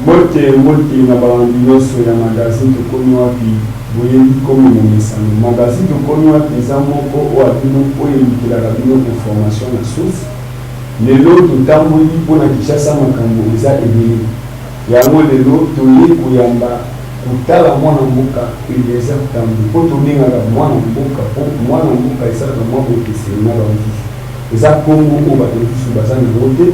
Mote na baambiance ya magazine tokomi wapi boyebi komi momesano magazine tokomi wapi eza moko oyo bino oyo elukelaka bino information na source lelo totamboli mpona Kinshasa makambo eza ebele yango lelo toye koyamba kotala mwana mboka eza kotambola mpo tobengaka mwana mboka mpo mwana mboka esalaka mwa bokeseni na bamosusu eza kongo oyo bato mosusu baza na yango te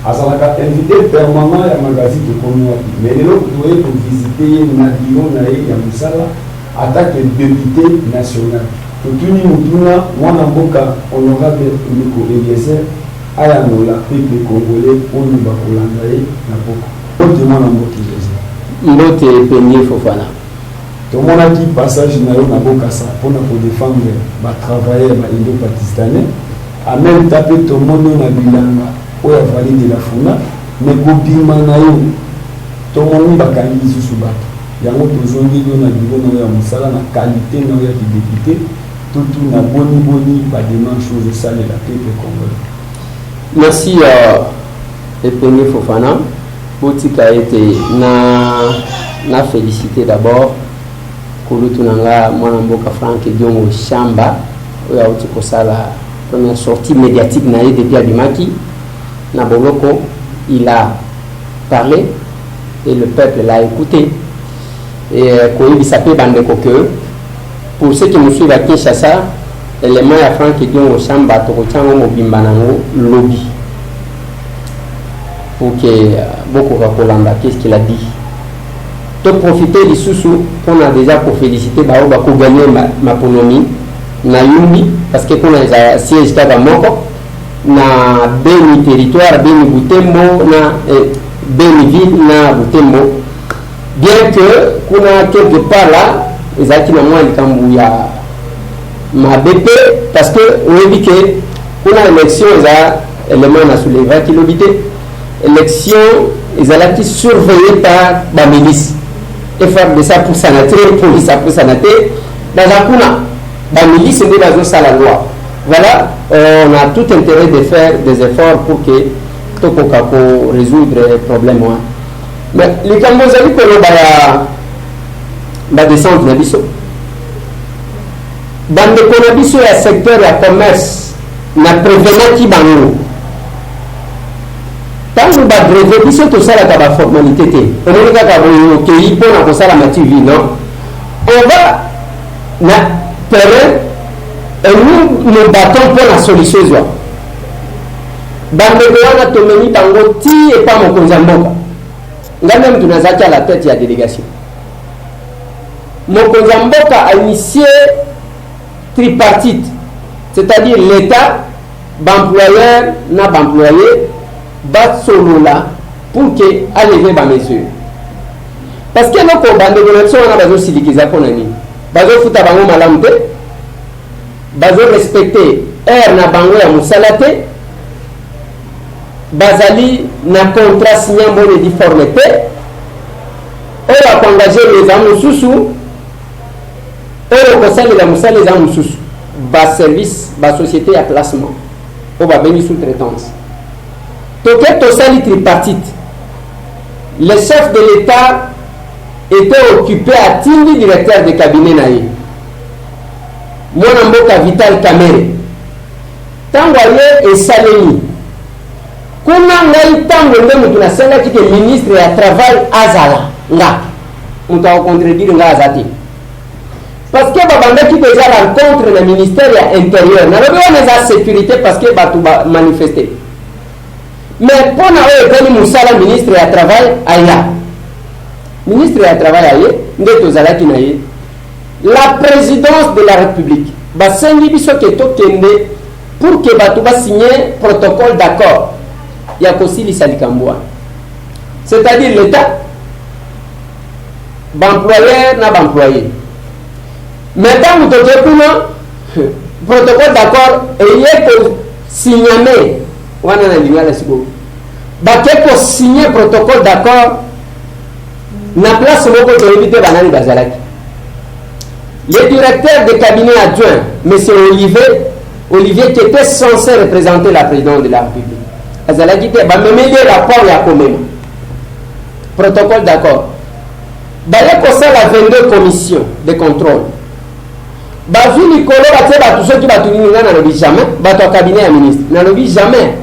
azalaka invité permanent ya magazine tokomi wapi mais lelo toye kovisite ye na biro na ye ya mosala atake député national totuni motuna mwana mboka honorable Nico Eliezer ayanola peuple congolais oyo bakolanda ye na poko ote mwana mboka Eliezer Mbote Penier Fofana tomonaki passage na yo na bokasa mpona kodefendre batravailleur ba-indo-pakistanais en même temps mpe tomoni na bilanga oyo avali de la funa mais kobima na yo tomoni bakangi lisusu bato yango tozongi yo na biro na yo ya mosala na qualité na yo ya kidepute tutu na boni badémarche oyo osalela peuple congolais. Merci Penier Fofana botika ete na félicité d'abord kulutu nanga mwana mboka Frank Diongo Shamba oyo auti kosala première sortie médiatique na ye depuis Abimaki na Boloko. Il a parlé et le peuple l'a écouté et pour ceux qui me suivent à Kinshasa élément ya Frank Diongo Shamba tokotyango mobimba nango lobby pour que beaucoup Kolanda qu'est-ce qu'il a dit. De profiter du sous qu'on a déjà pour féliciter Baoba pour gagner ma ponomie na Yumbi parce que qu'on a siège kaka moko na Beni territoire Beni Butembo na Beni ville na Butembo bien que qu'on a quelque part là ezaki na moi likambu ya ma BP parce que on dit que qu'on a élection za élément na soulever qui l'obité élection ezalaki surveillée par la milice et faire de ça pour sanater police pour sanater dans la kuna la milice est dans la loi. Voilà, on a tout intérêt de faire des efforts pour que Tokokako résoudre les problèmes. Mais les Cambodgiens va descendre na biso. Dans le Konabiso et secteur de commerce, na prévenant qui bango. Tant que va brevet biso tout ça la formalité té. On est là pour que pour na ça la matière non. On va na terrain et nous battons pour la solution. Dans le Rwanda, Tomeni Bango, ti et pas mon Konzamboka. Nous même tunazaki à la tête de la délégation. Mon Konzamboka a initié tripartite, c'est-à-dire l'État, l'employeur, n'a pas employé, bat solo là pour que alléger ma mesure. Parce que nos combats de connexion, on a besoin de silikiza pour nani. Bazo futa bango malamte. Bazo respecter air na bango ya musalate bazali na contrat signé de difformité oyo akongager les amususu oyo kosali la musala les amususu ba service ba société à placement o ba beni sous-traitance toke tosali tripartite le chef de l'État était occupé à tindi directeur de cabinet naïe mwana mboka Vital Kamerhe tango ye esalemi kuna ngai tango nde mutu nasalaki ke ministre ya travail azala nga mutu akontredire nga azati parce que babandaki déjà rencontre na ministère ya intérieur nalobi wana eza sécurité parce que batu bamanifeste mais mpona oyo ekali mosala ministre ya travail aya ministre ya travail aye nde tozalaki na ye la présidence de la République basengi biso ke tokende pour que bato ba signer protocole d'accord ya kosilisa likambo. C'est-à-dire l'État employeur na employé. Maintenant nous devons protocole d'accord et yé ko signer wana na lingala siko. Ba ke ko signer protocole d'accord na place moko to éviter banani bazalaki. Le directeur de cabinet adjoint, M. Olivier qui était censé représenter la présidente de la République. Azalaki te ba memeli rapport ya komema. protocole d'accord. Baye kosa la 22 commissions de contrôle. Bavi Nicolo batie batu soki batu ninga na lobi jamais, batu a cabinet ya ministre. Na lobi jamais.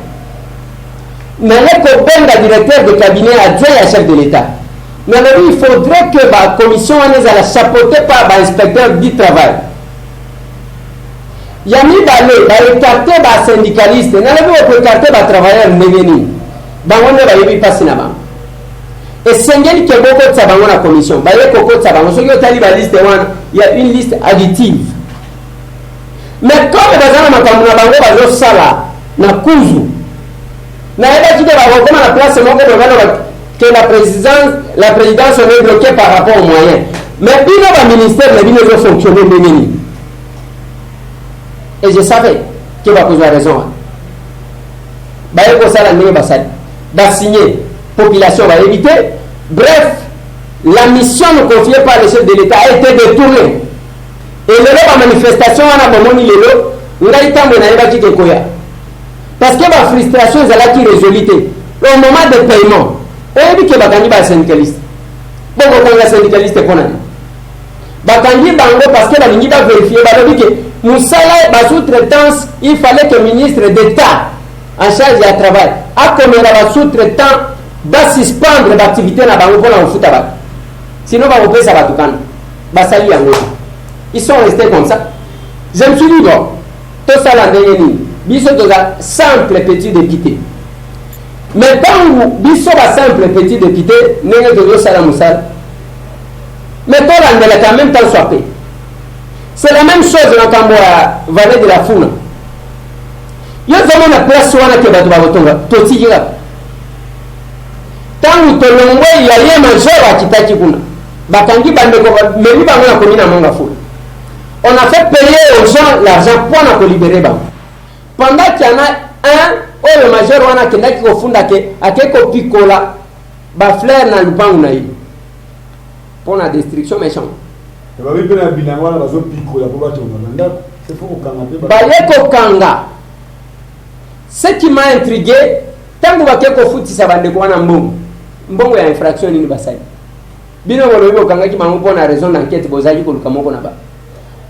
Na leko benga directeur de cabinet adjoint à chef de l'État. Na lobi il faudrait que la commission la chapeautée par l'inspecteur du travail. Yami balé, ba écarté ba syndicaliste, na lobi on peut écarter ba travailleur neveni. Bango ne ba yebi passer na bango. Et Sengeli qui est beaucoup de sabango la commission, bah il y a beaucoup de sabango. Ceux qui ont tali la liste, il y a une liste additive. Mais comme les gens n'ont pas bango, bah ils sala, na kuzu. Na eba qui va comme la place c'est moi que la présidence est bloquée par rapport aux moyens. Mais il y a un ministère, les ministres ont fonctionné bien. Et je savais qu'il va poser raison. Bah il y a ça la nuit, bah signer. Population va éviter. Bref, la mission confiée par le chef de l'État a été détournée. Et la manifestation, on a moment parce que la frustration est là qui résolue. Au moment de paiement, on dit que les syndicalistes. Pourquoi les syndicalistes font ça? Parce que la ligne va vérifier. Nous sommes sous-traitance, il fallait que le ministre d'État en charge du travail a comme un sous-traitant va suspendre l'activité na bango pour la foot à sinon va couper ça va tout quand va salir en gros. Ils sont restés comme ça. Je me suis dit bon tout ça la dernière ligne biso to za simple petit député mais tant biso ba simple petit député nenge to ça la musal mais to la ndela quand même temps swappé. C'est la même chose dans Kamboa vallée de la Funa. Yo zama na place wana ke batu ba botonga to tijira tangu tolongwe ya ye majeur akitaki kuna bakangi bandeko memi bango na komina monga fula. On a fait payer aux gens l'argent pour na ko libérer ba pendant qu'il y en a un le majeur wana kendaki ko funda ke akeko pikola ba fleur na lupangu na yi pour la destruction méchant ba bipe na bilango na bazo pikola pour batonga ndako c'est faut kanga pe ba yeko kanga. Ce qui m'a intrigué tangu bakeko futisa bandeko wana mbongo ya infraction nini basali bino bolobi okangaki bango mpona raison d'enquête bozali koluka moko na ba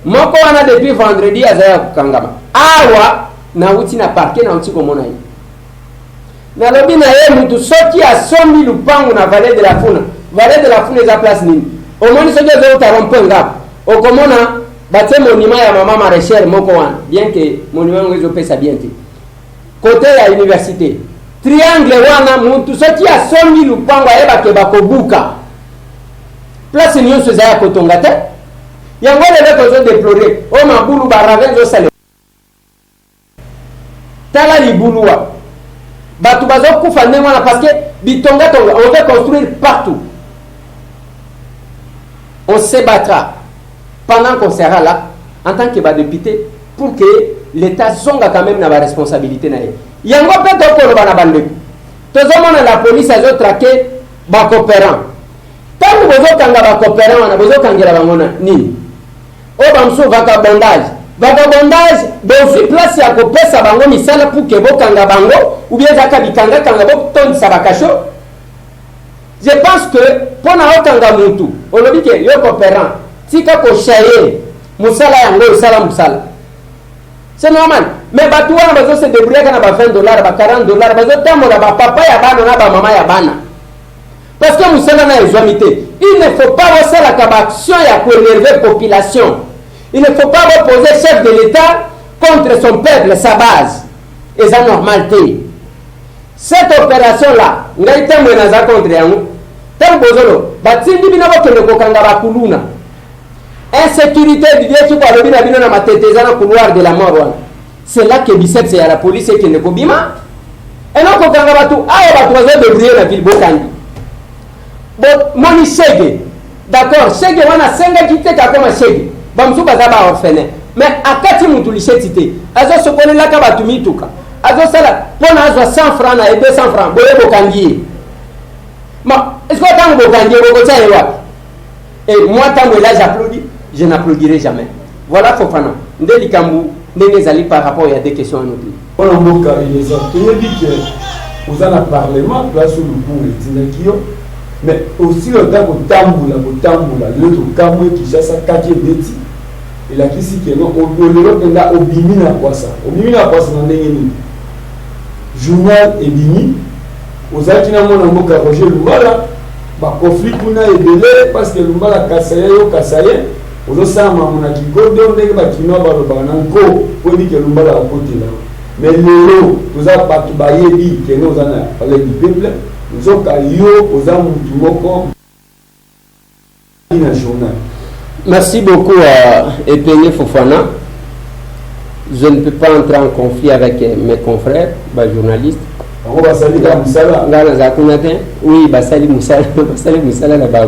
moko wana depuis vendredi azaya kokangama awa nauti na parquet nauti komona ye nalobi na ye mutu soki asombi lupangu na vallée de la Funa eza place nini omoni soki ezouta rompe ngapo okomona batie monument ya mama maraîchère moko wana bien que monument ngo ezopesa bien te côté ya université triangle wana muntu soki asombi lupango ayebake bakobuka place nyonso eza ya kotonga te yango lelo tozodeplore o mabulu barave ezosala tala libuluwa bato bazokufa ndenge wana parce que bitongatonga on veut construire partout. On se battra pendant qu'on sera là en tant que député pour que l'État songa quand même na ba responsabilité na ye. Yango peto ko bana bande. Tozomona la police azo traquer ba coopérant. Tangu bozo kanga ba coopérant wana bozo kangela bangona nini? O bamso vagabondage. Vagabondage bozi place ya kopesa bango misala pour que bo kanga bango ou bien zaka bikanga kanga bo ton sabakasho. Je pense que pour na okanga mutu, on dit que yo coopérant, tika ko chayer musala yango sala musala. C'est normal. Mais batu wana bazo se débrouiller kana ba $20, ba $40, bazo tamola ba papa ya bana na ba mama ya bana. Parce que musala na ezwamité. Il ne faut pas voir ça la action ya pour énerver population. Il ne faut pas opposer chef de l'État contre son peuple, sa base. Et sa normalité. Cette opération-là, ngai temwe na za contre yango. Tant bozolo, batindi bina bokende kokanga bakuluna. Insécurité d'idée qui parle bien na mateteza na couloir de la mort. C'est là que biceps c'est à la police qui ne kobima. Et non kokanga batu, batu bazo débrouiller na ville bokangi. Bon, moni chege. D'accord, chege wana senga kite ka koma chege. Bamsu bazaba orphelin. Mais akati mutu lishetite. Azo sokolela ka batu mituka. Azo sala pona azo 100 francs na 200 francs. Boye bokangi. Ma, est-ce que tant bokangi bokocha ewa? Et moi tant là j'applaudis, je n'applaudirai jamais. Voilà Fofana. Ndeli kambu ndenge zali par rapport à des questions à nous. On a beaucoup il est dit que vous avez un parlement place sur le pour le Tinakio. mais aussi le temps que tamboula, le camoué qui cherche à cacher bêtis. Et la qui est non, on a obimi na quoi ça? Obimi na quoi ça dans les journal et bini. Aux Akina mon amour Roger Lumbala, bah conflit qu'on aébélé parce que Lumbala Kassaye yo Kassaye, aux osama mon aki godon dès que bah qui n'a pas le bananko pour dire que Lumbala a côté là. Mais lelo, nous avons pas tout baillé dit que nous en a parlé du peuple, nous avons yo aux amours du moko dans journal. Merci beaucoup à Epengé Fofana. Je ne peux pas entrer en conflit avec mes confrères, journalistes. On va saluer Moussala. Oui, Basali Moussala. Basali Moussala là-bas.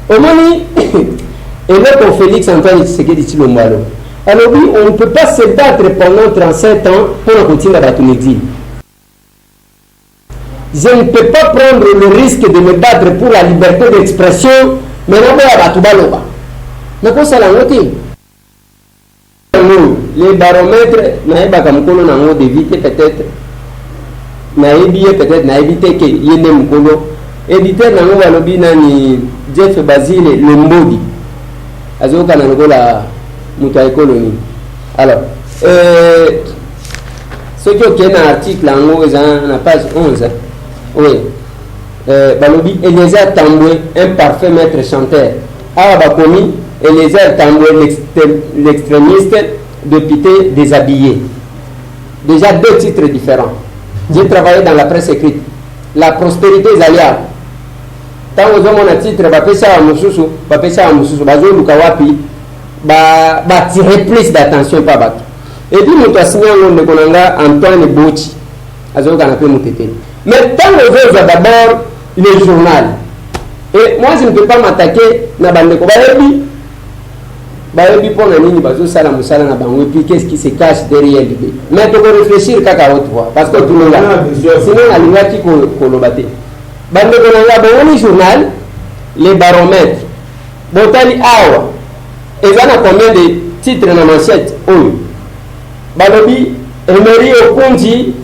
Au moment et là pour Félix Antoine Tshisekedi Tshilombo. Alors oui, on ne peut pas se battre pendant 37 ans pour continuer à battre en exil. Je ne peux pas prendre le risque de me battre pour la liberté d'expression, mais non pas à Batubaloba. Mais pour ça, les baromètres, n'ont d'éviter peut-être, n'a évité que Yéné Mukolo, éditeur n'a lobby ni Jeff Basile Lombodi, Azoka Nangola Mouta Colonie. Alors, ce qui est un article en la page 11, oui, Balobi Eliezer Tamboué, un parfait maître chanteur, Abakomi, Eliezer Tamboué, l'extrémiste, député déshabillé. Déjà deux titres différents. J'ai travaillé dans la presse écrite. La prospérité des alliés. Tant que mon titre, va passer à Moussoussou, va Lukawapi, va tirer plus d'attention par battre. Et puis, nous avons signé un Konanga Antoine Bouchi. Mais tant que je d'abord le journal. Et moi, je ne peux pas m'attaquer à Bandeko Bayebi pour la ligne, qu'est-ce qui se cache derrière l'idée. Mais tu peux réfléchir à haute voix, parce que tout le monde sinon, il y a qui colobaté. Bandeko journal, les baromètres, Botali Awa, et ça a combien de titres dans la manchette? Oui. Balobi, Emery Okunji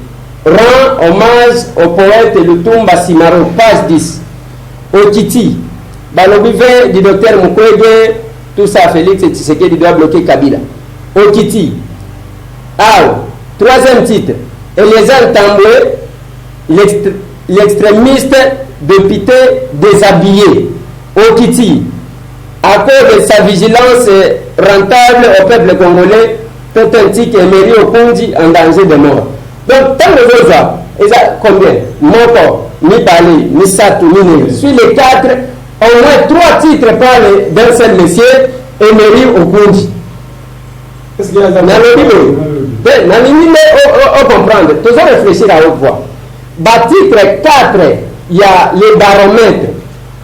rend hommage au poète Lutumba Simaro, page 10. Okiti, Balobi vient du docteur Mukwege. Tout ça, Félix et Tshisekedi doit bloquer Kabila. Okiti. Troisième titre. Eliezer Tamboué, l'extrémiste député déshabillé. Okiti. À cause de sa vigilance rentable au peuple congolais, Totentik et Emery Okunji en danger de mort. Donc, tant que vous avez, combien? Moko, ni Bali, ni Satou, ni Nili. Sur les quatre, au moins 3 titres parlent d'un seul monsieur, Emery Okunji. Est-ce qu'il y a un comprendre, toujours réfléchir à haute voix. Titre 4, il y a les baromètres.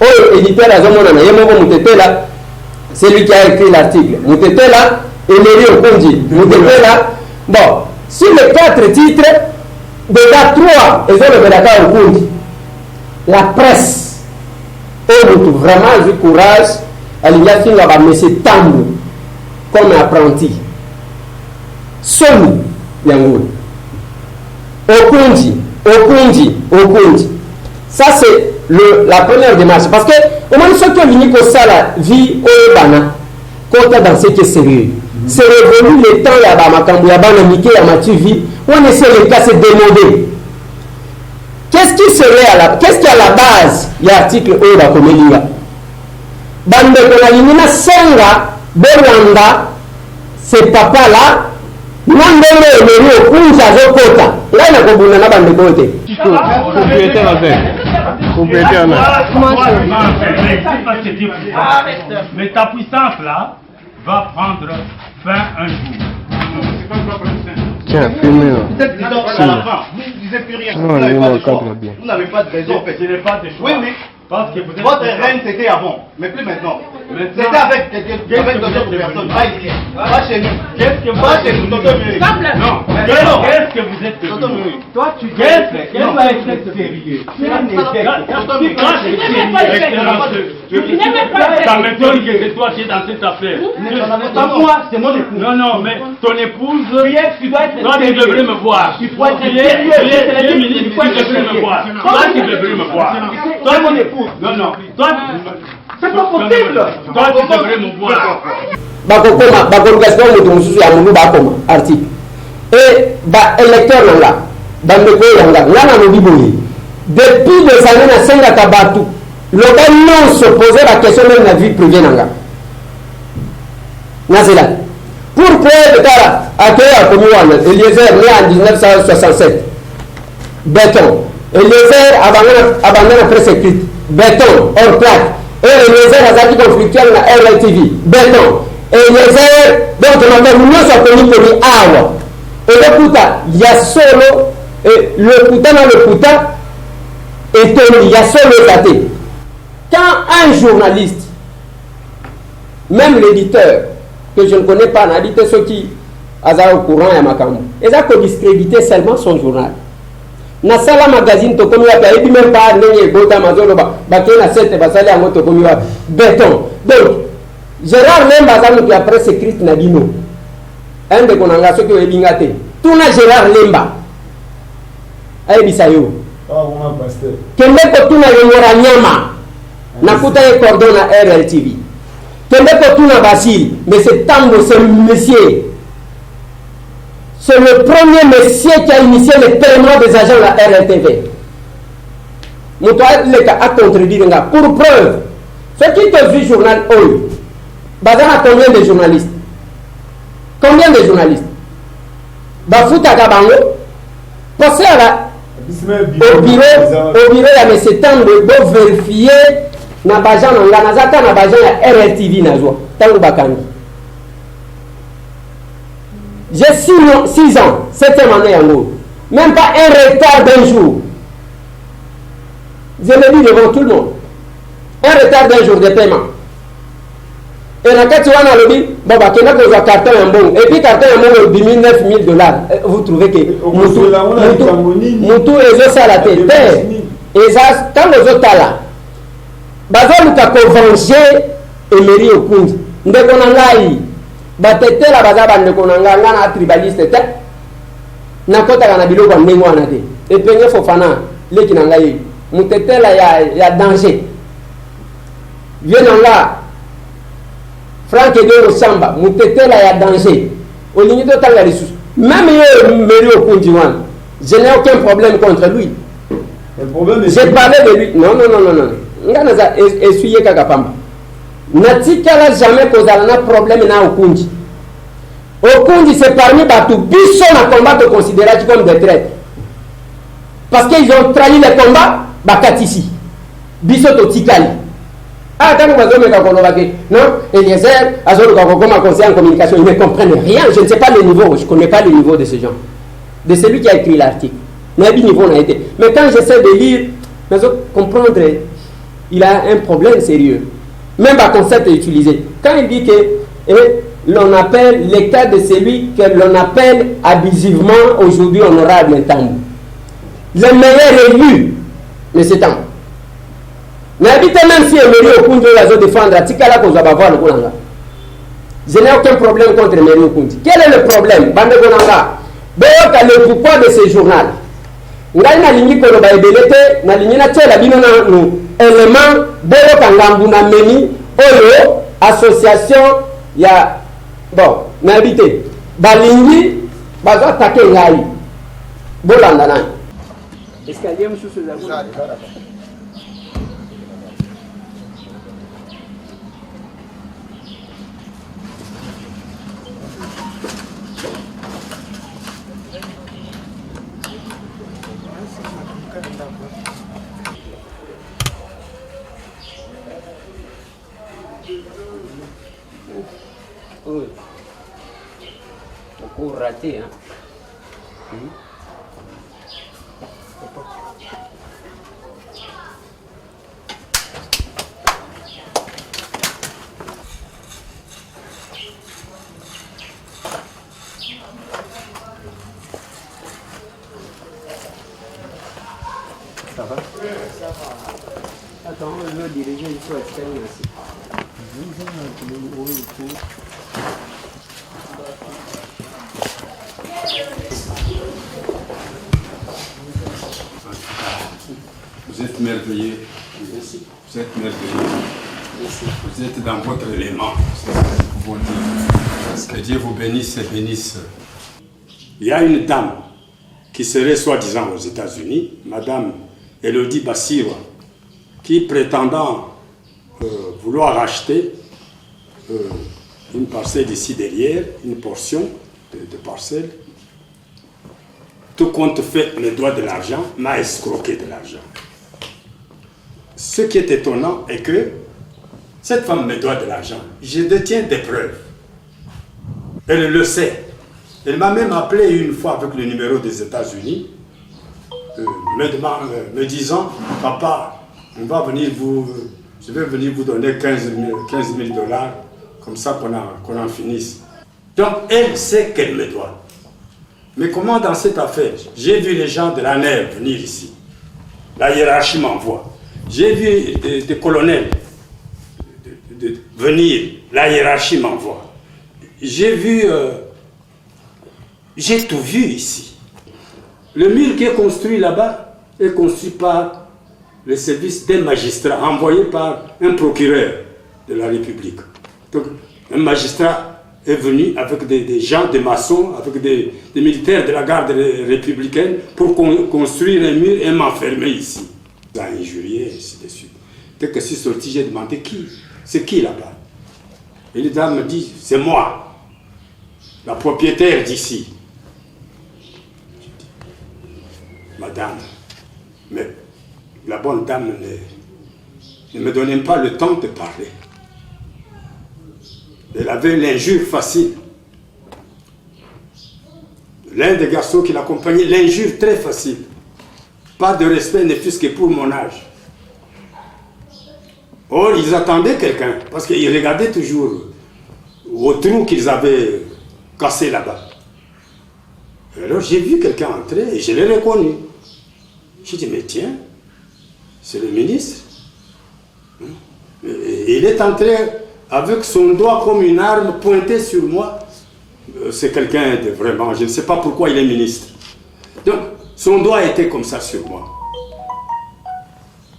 Oh, éditeur Azomona, Moutetela, c'est lui qui a écrit l'article. Moutetela, Emery Okunji. Moutetela, bon, sur les 4 titres, déjà 3, ils ont le Belaka Okunji. La presse. Vraiment, j'ai courage à l'université de M. Tambou comme apprenti. Sonu Yangoul. Okunji. Ça, c'est la première démarche. Parce que, au moins, ceux qui ont venu pour ça, la vie au Bana, quand on dans ce qui est sérieux, c'est revenu le temps, il y a Bamakambu, il y a Banamike, il y a Matuvi, on essaie de cas, c'est démodé. Qu'est-ce qui est à la base de l'article O da Komelinga? Bande Konalimina Senga, Belanda, c'est papa là, Nandele Emery Okunja Zokota. Là, il y a Kobuna na Bande Kote. Mais ta puissance là va prendre fin un jour. Tiens, filmez. Peut-être à la fin, vous ne disiez plus rien. Non, vous n'avez pas de raison. En fait. Ce n'est pas de choix. Oui, mais parce que votre règne c'était avant, mais plus maintenant. C'était avec d'autres personnes. Pas ici. Pas chez nous. Qu'est-ce que vous êtes? Non. Qu'est-ce que vous êtes devenu? Toi, tu qu'est-ce va être sérieux? Ça m'étonne que c'est toi qui es dans cette affaire. Pas moi, c'est mon épouse. Non, mais ton épouse. Tu dois être. Toi, tu devrais me voir. Tu dois être sérieux. Tu devrais me voir. Toi, tu devrais me voir. Toi, mon épouse. écoute. Non. Toi, c'est pas possible. Toi, tu devrais me voir. Bakokoma, bakolukasika moto mosusu ya mundu bakoma article. Et électeur nanga, bandeko yanga, ngana lobi boye. Depuis des années na senga kabatu, loba non s'opposer la question de la vie privée nanga. Nazela. Pourquoi le cas accueilli comme Wana, Eliezer né en 1967. Béton. Eliezer abandonne après ses écrits. Béton, hors plaque. Et Eliezer a été conflictuel dans la RLTV. Béton. Eliezer, donc nous sommes connus pour les awa. Et le puta, il y a solo, et le puta dans le puta, et il y a solo éclaté. Quand un journaliste, même l'éditeur, que je ne connais pas, n'a dit ceux qui sont au courant et à Makamou, ils ont discrédité seulement son journal. Na sala magazine to komi wapi et même pas nenye bota mazolo ba kena sete basali yango to komi wapi béton. Donc Gérard Lemba zamu qui après écrit na bino un de konanga ceux qui ebingate tout na Gérard Lemba ay bisayo on a pasteur kende ko tuna yongora nyama na kuta e cordon na RLTV kende ko tuna Basile mais c'est Tango c'est monsieur. C'est le premier monsieur qui a initié le paiement des agents de la RLTV. Moutoua a contredit. Pour preuve, ceux qui te vu journal OI, Bazana combien de journalistes? Combien de journalistes? Bafouta Gabango, passez au bureau, il y a M. Tango de vérifier na Bajan, na Nazaka, na Bajan, la RLTV, Nazo, Tango Bakangi. J'ai 6 ans, 7e année en gros. Même pas un retard d'un jour. Je le dis devant tout le monde. Un retard d'un jour de paiement. Et dans le cas où on a dit, bon, bah, qu'il y a un carton en bon. Et puis, carton en bon, 10 000, 9 000 $. Vous trouvez que Moutou et ça la tête. Et ça, quand les autres là, Baza Luka venger et Emery Okundi. Ndekonangai. Batete la baza bande konanga ngana tribaliste te nakota kana biloko ndenge wana te epenge Fofana leki nanga ye mutete la ya danger vienanga Franck Edero Samba mutete la ya danger olingi to tanga lisu même ye Emery Okundi wana je n'ai aucun problème contre lui. Le problème est j'ai parlé de lui non ngana za essuyer kaka pamba. Natikala jamais kozala na problème na Okundi. Okundi c'est parmi batu biso na combat de considéré comme des traîtres. Parce qu'ils ont trahi le combat, bakatisi. Biso to tikali. Ah, tant que vous avez non, Eliezer, Azolo Kakokoma, conseiller en communication, ils ne comprennent rien. Je ne sais pas le niveau, je ne connais pas le niveau de ces gens. De celui qui a écrit l'article. Mais quand j'essaie de lire, je comprendre, il a un problème sérieux. Même le concept est utilisé. Quand il dit que l'on appelle l'état de celui que l'on appelle abusivement aujourd'hui honorable Tambou. Le meilleur élu, mais c'est Tambou. Mais habitez même si Emery Okundi va défendre, je n'ai aucun problème contre Emery Okundi. Quel est le problème? Bande Gonanga, le pourquoi de ce journal. Ngai na lingi ko ba ebelete na lingi na tela bino na no élément boyo kangambu na meni oyo association ya bon na habité ba lingi bazo attaquer ngai bolanda na escalier mususu za oui. Beaucoup raté, hein. Ça va? Ça va. Attends, le dirigeant, il faut être aussi. Vous êtes merveilleux. Merci. Vous êtes merveilleux. Vous êtes dans votre élément. C'est ce que nous pouvons dire. Que Dieu vous bénisse et bénisse. Il y a une dame qui serait soi-disant aux États-Unis, Madame Elodie Bassirwa, qui prétendant vouloir acheter une parcelle ici derrière, une portion de parcelle, tout compte fait, me doit de l'argent, m'a escroqué de l'argent. Ce qui est étonnant est que cette femme me doit de l'argent. Je détiens des preuves. Elle le sait. Elle m'a même appelé une fois avec le numéro des États-Unis, me disant, papa, on va venir je vais venir vous donner 15 000 dollars, comme ça qu'on en finisse. Donc elle sait qu'elle me doit. Mais comment dans cette affaire, j'ai vu les gens de la NER venir ici. La hiérarchie m'envoie. J'ai vu des colonels venir, la hiérarchie m'envoie. J'ai tout vu ici. Le mur qui est construit là-bas est construit par le service d'un magistrat envoyé par un procureur de la République. Donc, un magistrat est venu avec des gens, des maçons, avec des militaires de la garde républicaine pour construire un mur et m'enfermer ici. Il a injurié, et ainsi de suite. Dès que je suis sorti, j'ai demandé qui. C'est qui là-bas? Et la dame me dit, c'est moi, la propriétaire d'ici. Madame, mais la bonne dame ne me donnait pas le temps de parler. Elle avait l'injure facile. L'un des garçons qui l'accompagnait, l'injure très facile. Pas de respect, ne fût-ce que pour mon âge. Or, ils attendaient quelqu'un, parce qu'ils regardaient toujours au trou qu'ils avaient cassé là-bas. Alors, j'ai vu quelqu'un entrer et je l'ai reconnu. J'ai dit, mais tiens, c'est le ministre. Et il est entré avec son doigt comme une arme pointée sur moi. C'est quelqu'un de vraiment, je ne sais pas pourquoi il est ministre. Donc, son doigt était comme ça sur moi.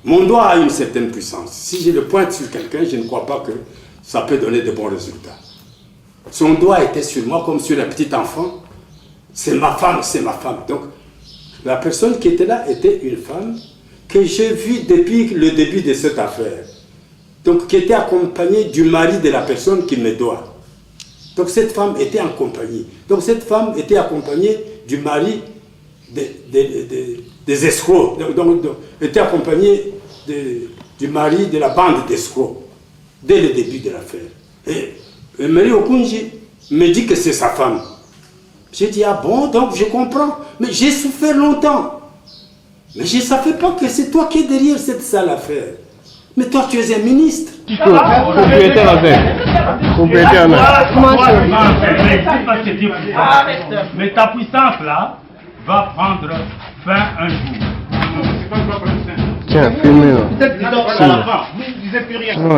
Mon doigt a une certaine puissance. Si je le pointe sur quelqu'un, je ne crois pas que ça peut donner de bons résultats. Son doigt était sur moi comme sur un petit enfant. C'est ma femme, c'est ma femme. Donc, la personne qui était là était une femme que j'ai vue depuis le début de cette affaire. Donc, qui était accompagnée du mari de la personne qui me doit. Donc, cette femme était en compagnie. Donc, cette femme était accompagnée du mari des escrocs. Donc, était accompagnée du mari de la bande d'escrocs. Dès le début de l'affaire. Et Marie Okunji me dit que c'est sa femme. J'ai dit, ah bon, donc je comprends. Mais j'ai souffert longtemps. Mais je ne savais pas que c'est toi qui es derrière cette sale affaire. Mais toi, tu es un ministre. Propriétaire avec. Propriétaire avec. Mais ta puissance là va prendre fin un jour. Tiens, filmez-le. Peut-être à la fin, vous ne disiez plus rien. Non,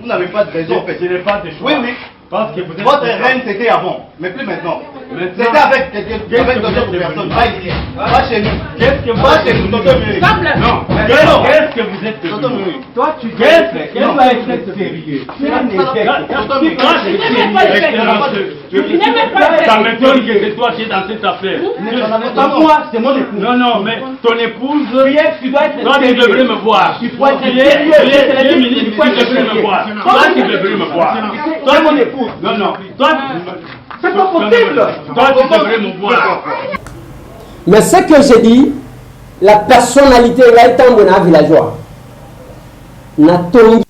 Vous n'avez pas de raison. Je n'ai pas de choix. Oui, mais Parce que vous êtes votre reine c'était avant, mais plus maintenant. C'était avec d'autres personnes, pas ici, pas chez nous. Qu'est-ce que vous Pas chez nous, Tonton Miri. Non, qu'est-ce que vous êtes Tonton devenu? Miri. Toi, tu qu'est-ce que va être sérieux? Ça m'étonne que c'est toi qui es dans cette affaire. Pas moi, c'est mon épouse. Non, non, mais ton épouse, Tu dois être toi tu devrais me voir. Tu dois être Tu es ministre, tu devrais me voir. Toi tu devrais me voir. Toi, mon épouse. Non, non, toi, c'est pas possible. Toi tu devrais me voir. Mais ce que j'ai dit, la personnalité là est un villageois. Na tongi.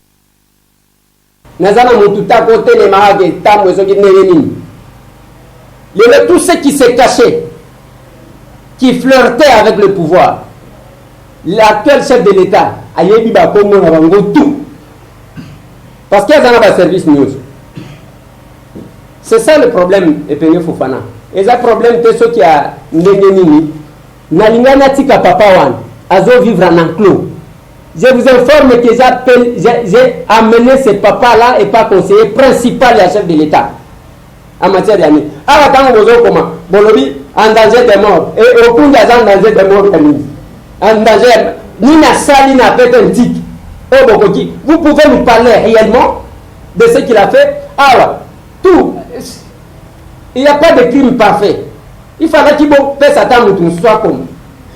Nazana mututa côté les marades tamu ezoki neveni. Le tout ce qui s'est caché, qui flirtait avec le pouvoir. L'actuel chef de l'État a yebi ba kongo na bango tout. Parce qu'il y a un service news. C'est ça le problème, Epenge Fofana. Et ça problème, c'est ce qui a n'engenini. Nalingana tika papa wan, azo vivre en enclos. Je vous informe que j'ai amené ce papa-là et pas conseiller principal et chef de l'État en matière d'année. Alors, quand vous avez comment Bolobi, en danger de mort. Et au coup, il y a en danger de mort. En danger. Ni na sali na fait un tic. Vous pouvez nous parler réellement de ce qu'il a fait. Alors, tout. Il n'y a pas de crime parfait. Il fallait qu'il fasse attendre tout soit comme.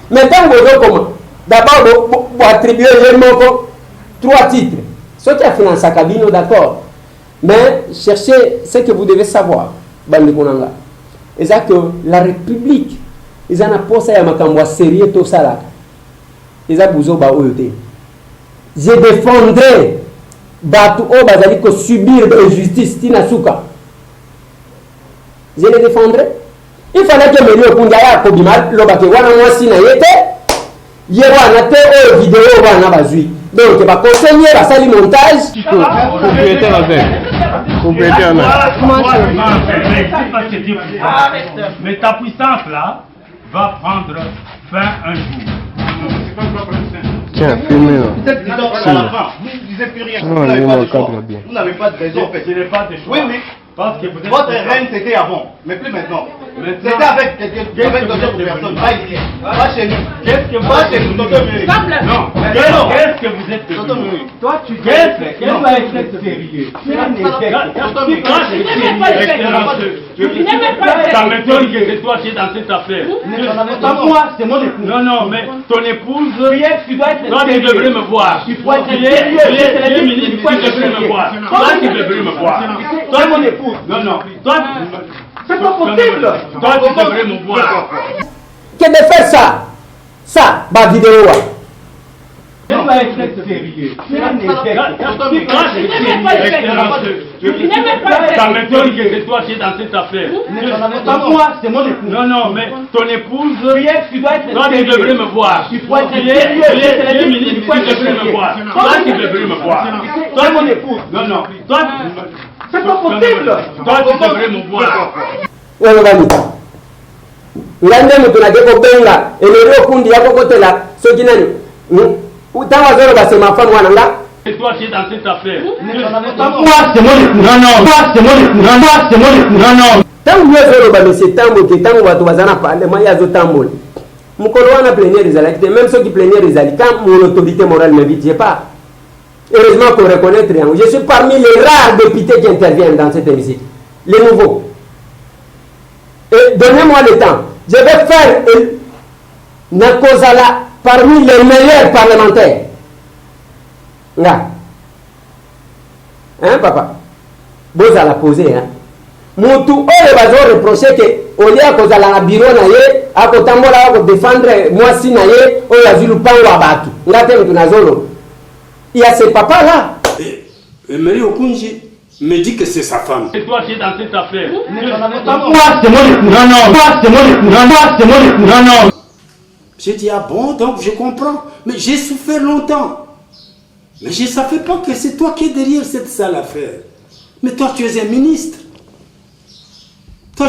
Maintenant, vous voyez comment. D'abord, vous attribuez trois titres. Ce qui a financé sa cabine, d'accord. Mais cherchez ce que vous devez savoir. C'est que la République, ils ont posé à ma sérieux tout ça là. Ils ont besoin de je défendrai Batu Obazali que subir l'injustice Tinasuka. Je les défendrai. Il fallait que Mélio Kundaya Kobimal, Lobake Wana Mwasina Yete, Yewana Te O vidéo Wana Bazui. Donc, il va continuer à salir montage. Mais ta puissance là va prendre fin un jour. Tiens, filmez-le. Vous disiez plus rien. Vous n'avez pas de raison. Je n'ai pas de choix. Oui, mais parce que vous êtes votre règne c'était avant, mais plus maintenant. C'était avec d'autres personnes, pas ici, pas chez nous. Qu'est-ce que vous Pas chez nous, Tonton Mui. Non, qu'est-ce que vous êtes Tonton Mui. Toi, tu qu'est-ce que va être sérieux? Ça m'étonne que c'est toi qui es dans cette affaire. Moi, c'est mon épouse. Non, mais ton épouse, tu dois être toi tu devrais me voir. Tu es ministre, tu devrais me voir. Toi tu devrais me voir. Toi, mon épouse. Non, toi, c'est pas possible. Toi tu devrais me voir. Que de faire ça? Ça, ma vidéo. Ça va être sérieux. Ça m'étonne que c'est toi qui es dans cette affaire. Moi, c'est mon épouse. Non, mais ton épouse, tu dois être toi tu devrais me voir. Tu es ministre, tu devrais me voir. Toi tu devrais me voir. Toi, mon épouse. Non, toi, c'est pas possible. Toi tu devrais me voir. Ngande mutu na deko benga elero kundi yako kote la soki nani utawa zoro base mafamu wananga. C'est toi qui es dans cette affaire. Moi, c'est mon épouse. Non. Tangu yezoro ba monsieur tambo ke tangu watu bazana pale maya zo tambo. Mukolo wana plénière ezalaki même ceux qui plénière ezali quand mon autorité morale m'invite j'ai pas. Heureusement qu'on reconnaît triangle. Je suis parmi les rares députés qui interviennent dans cet hémicycle. Les nouveaux. Et donnez-moi le temps. Je vais faire Nakozala parmi les meilleurs parlementaires. Là. Hein, papa? Vous allez poser, hein? Moutou, on va reprocher que, au lieu de la bureau, à côté de défendre moi, si naye, on a vu le pan ou abatu. Il y a ce papa-là. Et Mary Okunji me dit que c'est sa femme. C'est toi qui es dans cette affaire. Moi, c'est mon épouse. Non. J'ai dit, ah bon, donc je comprends. Mais j'ai souffert longtemps. Mais je ne savais pas que c'est toi qui es derrière cette sale affaire. Mais toi, tu es un ministre. Ce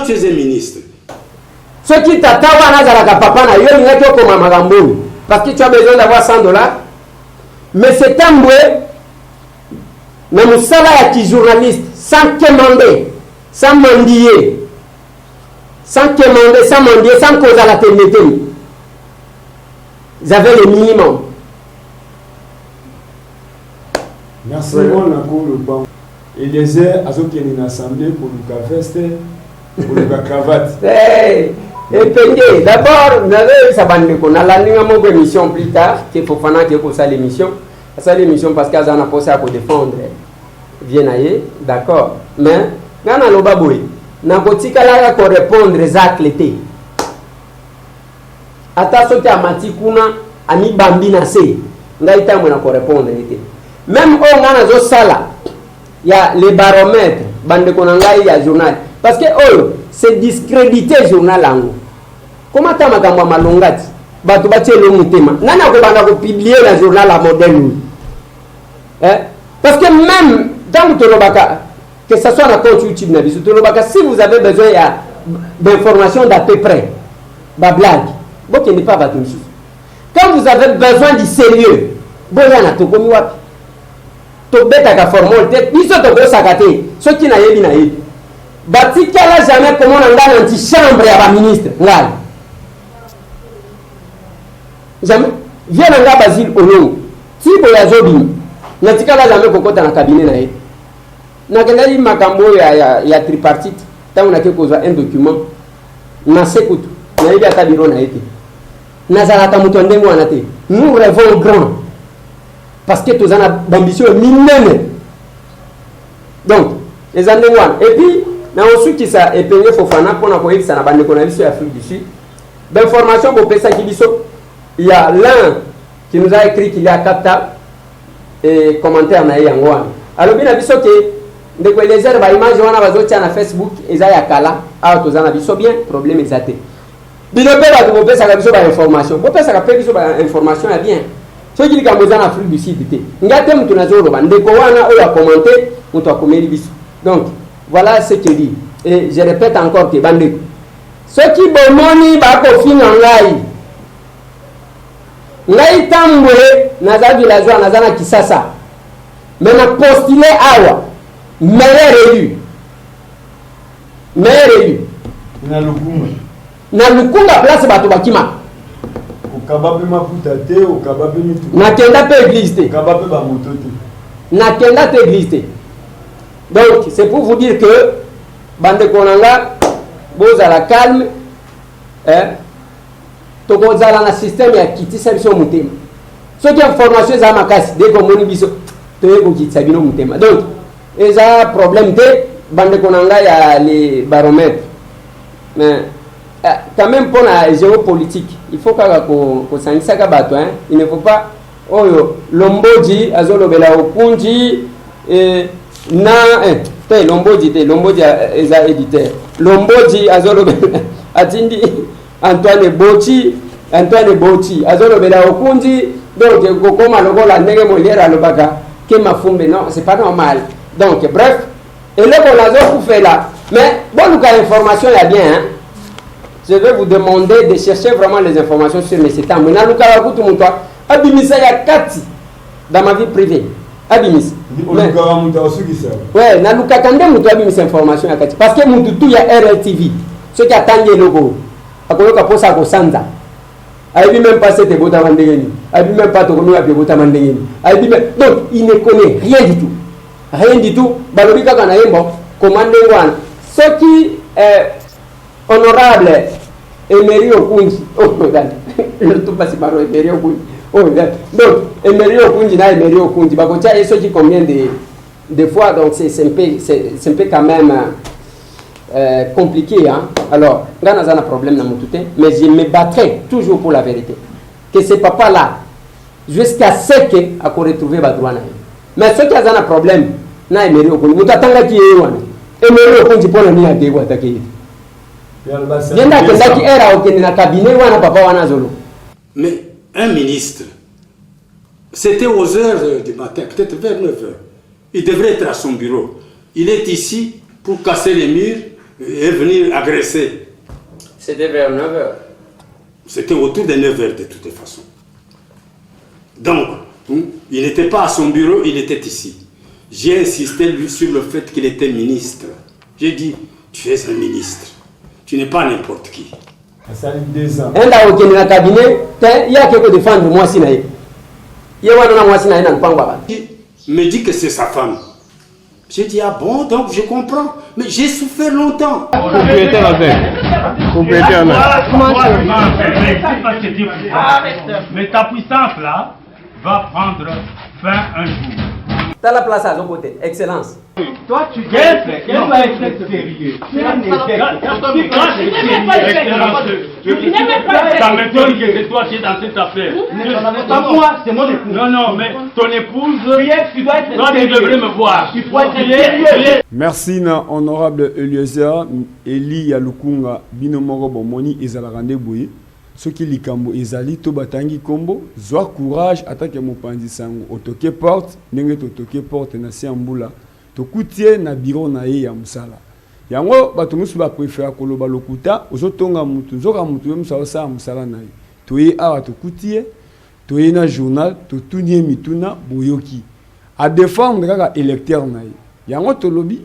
qui t'attend, papa, parce que tu as besoin d'avoir $100. Mais c'est un bouet. Mais mon salaire qui journaliste, sans commander, sans mendier, sans cause à la télé. Vous avez le minimum. Merci beaucoup, le banc. Et les airs, à ceux qui sont en assemblée pour le veste, pour la cravate. Et d'abord, vous avez ça on a la émission plus tard, qu'il faut faire ça l'émission. Ça l'émission parce qu'elle a posé à défendre. Viennaye, d'accord. Mais, quand on a le baboué, on a répondre aux actes. Attention, tu as mati kuna, ani bambina se. Ngaïta, on a répondre. Même on a zo sala, il y a les baromètres, bande konanga, il y a journal. Parce que oh, c'est discréditer journal ango. Comment tu as makamwa malongati? Batu batie le mutema. Nana ko banda ko publier le journal à modèle. Parce que même dans Tolobaka, que ce soit dans le compte YouTube, si vous avez besoin d'informations d'à peu près, bah blague, bon qui n'est pas votre chose. Quand vous avez besoin du sérieux, bon il y en a tout comme moi. To beta ka formalité, ils sont au sakate, ceux qui n'aient pas naïf. Bati kala jamais comment on a une antichambre à la ministre, là. Jamais. Viens en Basile au nom. Si vous avez natikala jamais kokota na cabinet na ye nakendaki makambo ya tripartite ntango nake kozwa un document na sekutu nayebi ata biro na ye te nazalaka moto ya ndenge wana te. Nous rêvons grand parce que toza na bambition minene donc eza ndenge wana et puis na osukisa epenge Fofana mpona koyebisa na bandeko na biso ya Afrique du Sud d'information bopesaki biso. Il y a l'un qui nous a écrit qu'il y a captable et commentaire na yango wana alobi na biso ke ndeko Eliezer ba image wana bazotia na Facebook eza ya kala awa toza na biso bien problème eza te bino mpe bato bopesaka biso ba information bopesaka mpe biso ba information ya bien soki likambo eza na Afrique du Sud te nga te mutu nazoloba ndeko wana oyo akommente mutu akomeli biso. Donc voilà ce que dit et je répète encore que bandeko soki bomoni bakofinga ngai tambwe naza villageois naza na Kisasa mais na postulé awa meilleur élu na Lukunga place bato bakima okababe mafuta te okababe mitu nakenda pe église te okababe ba moto te nakenda te église te. Donc c'est pour vous dire que bandeko nanga bozala calme tokozala na système ya kitisa biso mutema soki information eza makasi dès que moni biso toye kokitisa bino mutema. Donc eza problème te bandeko nanga ya les baromètres mais quand même pour la géopolitique il faut kaka kosangisaka bato il ne faut pas oyo lomboji azolobela okunji na te lomboji eza éditeur lomboji azolobela atindi Antoine Bochi azolobela okunji donc kokoma lokola ndenge Molière alobaka ke mafumbe non c'est pas normal. Donc bref et là qu'on a fait là mais bon nous information il y a bien je vais vous demander de chercher vraiment les informations sur mes sites. Maintenant nous avons tout mon toit abimisa ya kati dans ma vie privée abimisa ouais na lukakande mutu abimisa information ya kati parce que mutu tout ya RLTV ce qui attendait logo akoyoka posa ko sanza aibi même pas cette bota mandengeni aibi même pas tokomi ya bota mandengeni aibi même donc il ne connaît rien du tout balobi kaka na yembo commande ngwana ce qui honorable Emery Okunji le tout passe par Emery Okunji donc Emery Okunji bakotia et ce qui combien de fois donc c'est un peu quand même compliqué alors là on a un problème dans mon tout mais je me battrai toujours pour la vérité que ce papa là jusqu'à ce que à retrouver ba droit na mais ce qui a un problème na Emery Okunji mutatanga ki yewana Emery Okunji pona ni ade kwa take mais un ministre, c'était aux heures du matin, peut-être vers 9h. Il devrait être à son bureau. Il est ici pour casser les murs et venir agresser. C'était vers 9h. C'était autour de 9h de toute façon. Donc, il n'était pas à son bureau, il était ici. J'ai insisté lui sur le fait qu'il était ministre. J'ai dit, tu es un ministre. Tu n'es pas n'importe qui. Ça fait 2 ans. Il y a quelqu'un défendre moi si naïe. Il y a un moi si naïe dans le pangwa. Il me dit que c'est sa femme. J'ai dit ah bon donc je comprends. Mais j'ai souffert longtemps. Mais ta puissance là va prendre fin un jour. T'as la place à l'autre côté. Excellence. Toi, tu dois être sérieux. Ça m'étonne que c'est toi qui es dans cette affaire. Pas moi, c'est mon épouse. Non, mais ton épouse, toi, tu devrais me voir. Merci na honorable Eliezer Eli ya Lukunga bino moko bomoni ezala rendez-vous. Soki likambo ezali to batangi kombo zwa courage attaque mopanzi sango otoke porte ndenge totoke porte na siambula tokutie na bureau na ye ya musala yango bato musu ba préfère koloba lokuta ozotonga mutu nzoka mutu musala sa musala na ye toye awa tokutie toye na journal totunie mituna boyoki a défendre kaka électeur na ye yango tolobi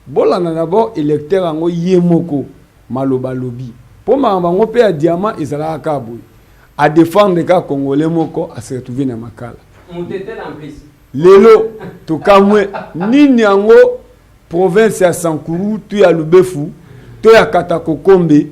bolana d'abord électeur yango yemoko maloba lobi pour makambo pe ya diamant ezala kabo a défendre ka congolais moko a se retrouver na makala Moutete en plus lelo tokamwe nini yango province ya Sankuru tu ya Lubefu to ya Katakokombe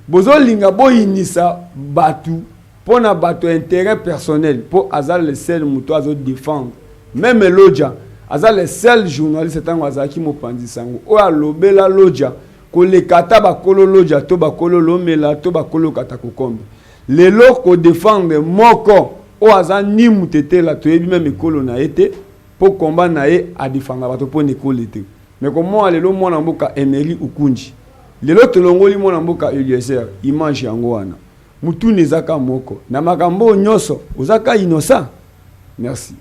bozolinga boyinisa batu pona batu intérêt personnel pour azal le seul muto azo défendre même Lodja azal le seul journaliste tango azaki mopanzi sango o alobela Lodja ko le kata bakolo Lodja to bakolo lomela to bakolo Katakokombe lelo ko défendre moko o azan ni mutete la to yebi même ekolo na été pour combat na ye a défendre bato pour école été mais comment lelo mona mboka Emery Ukunji lelo tolongoli mona mboka Eliezer image yango wana mutu nezaka moko na makambo nyoso ozaka innocent merci.